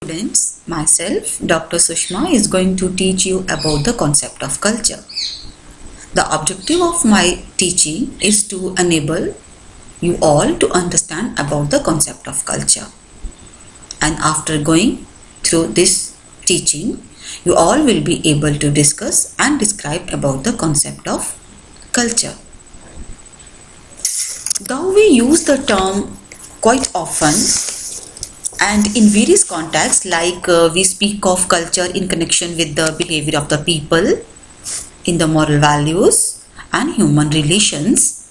Students, myself, Dr. Sushma is going to teach you about the concept of culture. The objective of my teaching is to enable you all to understand about the concept of culture. And after going through this teaching, you all will be able to discuss and describe about the concept of culture. Though we use the term quite often and in various contexts, like we speak of culture in connection with the behavior of the people, in the moral values and human relations.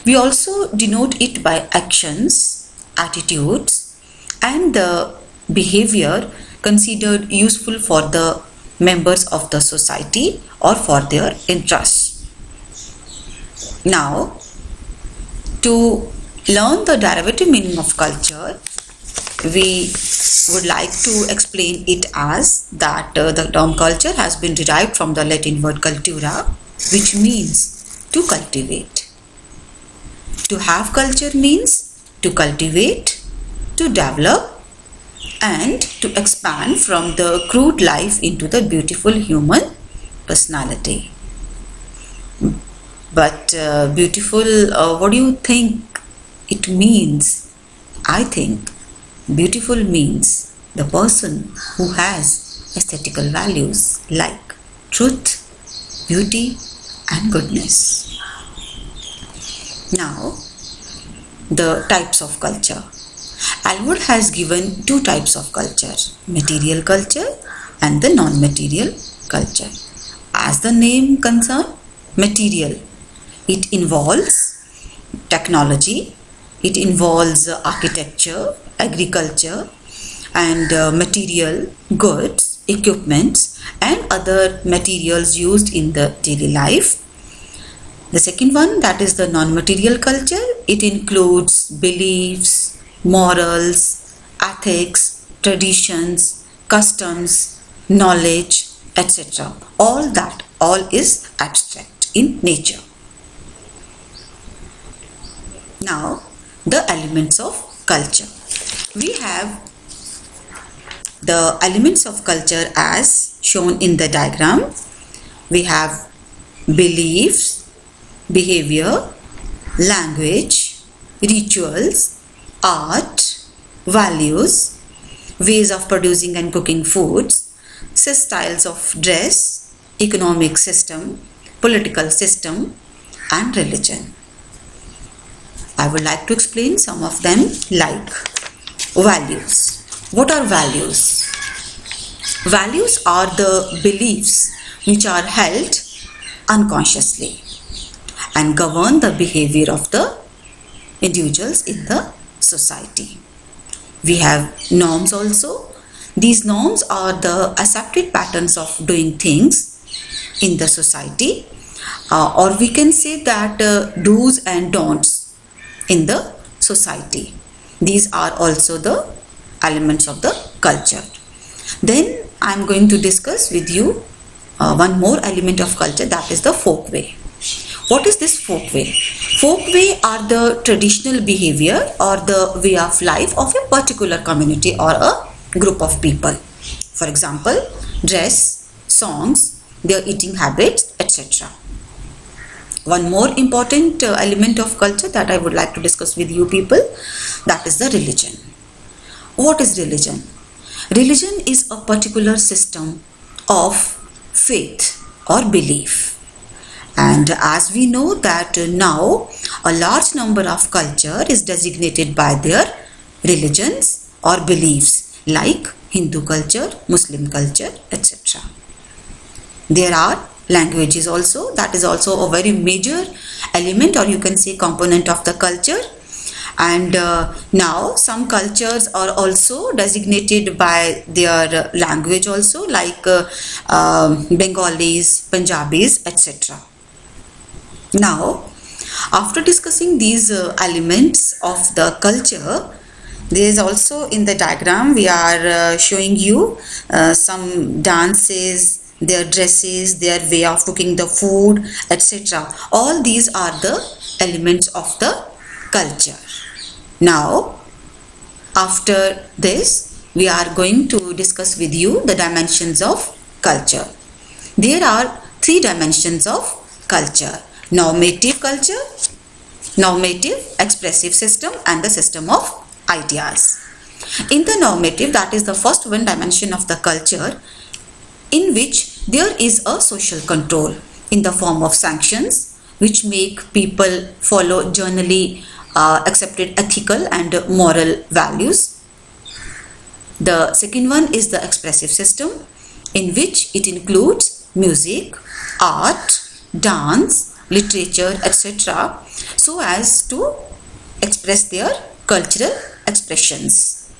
We also denote it by actions, attitudes and the behavior considered useful for the members of the society or for their interests. Now, to learn the derivative meaning of culture, we would like to explain it as that the term culture has been derived from the Latin word cultura, which means to cultivate. To have culture means to cultivate, to develop and to expand from the crude life into the beautiful human personality. But beautiful, what do you think it means? I think beautiful means the person who has aesthetical values like truth, beauty and goodness. Now, the types of culture. Alwood has given two types of culture, material culture and the non-material culture. As the name concerns, material, it involves technology, it involves architecture, agriculture and material goods, equipments and other materials used in the daily life. The second one, that is the non-material culture. It includes beliefs, morals, ethics, traditions, customs, knowledge, etc. All is abstract in nature. Now, the elements of culture. We have the elements of culture as shown in the diagram. We have beliefs, behavior, language, rituals, art, values, ways of producing and cooking foods, styles of dress, economic system, political system and religion. I would like to explain some of them, like values. What are values? Values are the beliefs which are held unconsciously and govern the behavior of the individuals in the society. We have norms also. These norms are the accepted patterns of doing things in the society, or we can say that do's and don'ts in the society. These are also the elements of the culture. Then I am going to discuss with you one more element of culture, that is the folk way. What is this folk way? Folk way are the traditional behavior or the way of life of a particular community or a group of people. For example, dress, songs, their eating habits, etc. One more important element of culture that I would like to discuss with you people, that is the religion. What is religion? Religion is a particular system of faith or belief. And as we know that now a large number of culture is designated by their religions or beliefs, like Hindu culture, Muslim culture, etc. There are languages also, that is also a very major element or you can say component of the culture. And now some cultures are also designated by their language also, like Bengalis, Punjabis, etc. Now, after discussing these elements of the culture, there is also in the diagram we are showing you some dances, their dresses, their way of cooking the food, etc. All these are the elements of the culture. Now, after this, we are going to discuss with you the dimensions of culture. There are three dimensions of culture: normative culture, normative expressive system, and the system of ideas. In the normative, that is the first one dimension of the culture, in which there is a social control in the form of sanctions which make people follow generally accepted ethical and moral values. The second one is the expressive system, in which it includes music, art, dance, literature, etc., so as to express their cultural expressions.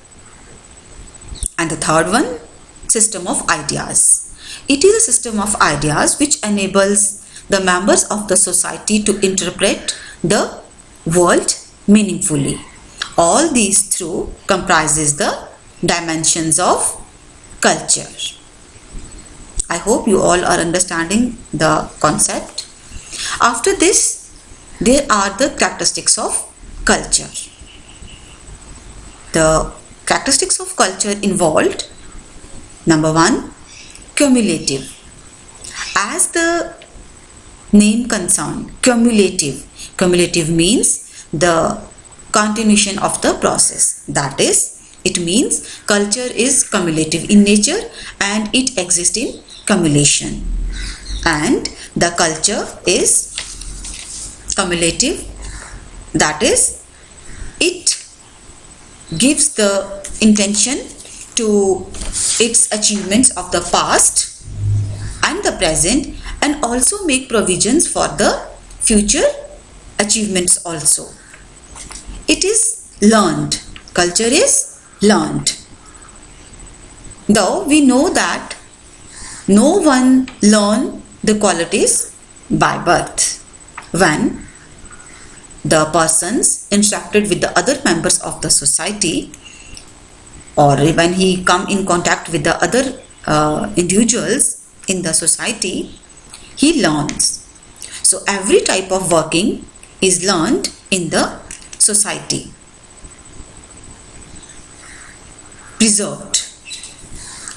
And the third one, system of ideas. It is a system of ideas which enables the members of the society to interpret the world meaningfully. All these through comprises the dimensions of culture. I hope you all are understanding the concept. After this, there are the characteristics of culture. The characteristics of culture involved: number one, cumulative. As the name concerned, cumulative means the continuation of the process. That is, it means culture is cumulative in nature and it exists in cumulation. And the culture is cumulative, that is, it gives the intention to its achievements of the past and the present, and also make provisions for the future achievements also. It is learned. Culture is learned. Though we know that no one learns the qualities by birth. When the persons interacted with the other members of the society, or when he come in contact with the other individuals in the society, he learns. So every type of working is learned in the society. Preserved.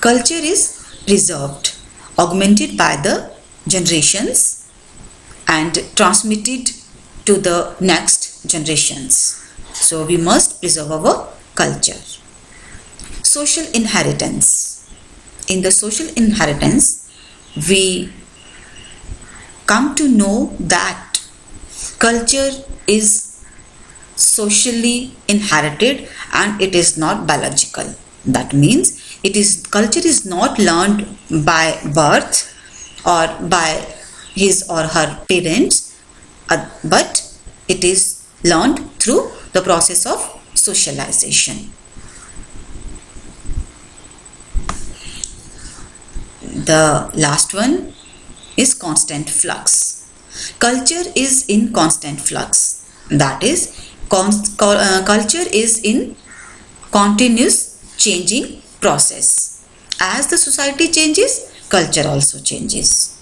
Culture is preserved, augmented by the generations and transmitted to the next generations. So we must preserve our culture. Social inheritance. In the social inheritance, we come to know that culture is socially inherited and it is not biological. That means culture is not learned by birth or by his or her parents, but it is learned through the process of socialization. The last one is constant flux. Culture is in constant flux. That is, culture is in continuous changing process. As the society changes, culture also changes.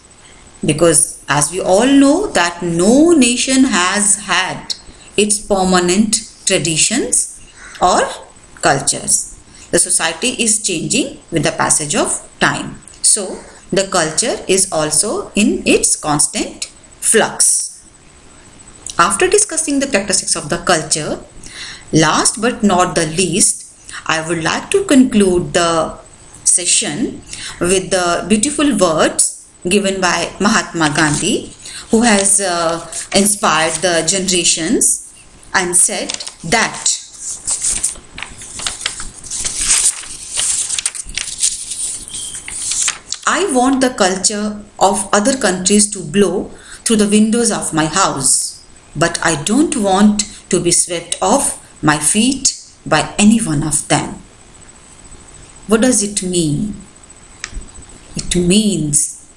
Because as we all know that no nation has had its permanent traditions or cultures. The society is changing with the passage of time. So the culture is also in its constant flux. After discussing the characteristics of the culture, last but not the least, I would like to conclude the session with the beautiful words given by Mahatma Gandhi, who has inspired the generations and said that I want the culture of other countries to blow through the windows of my house, but I don't want to be swept off my feet by any one of them. What does it mean? It means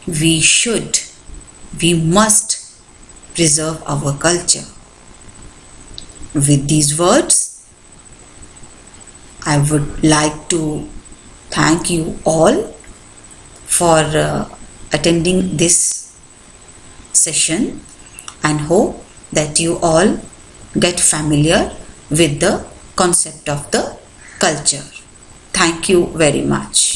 we must preserve our culture. With these words, I would like to thank you all for attending this session and hope that you all get familiar with the concept of the culture. Thank you very much.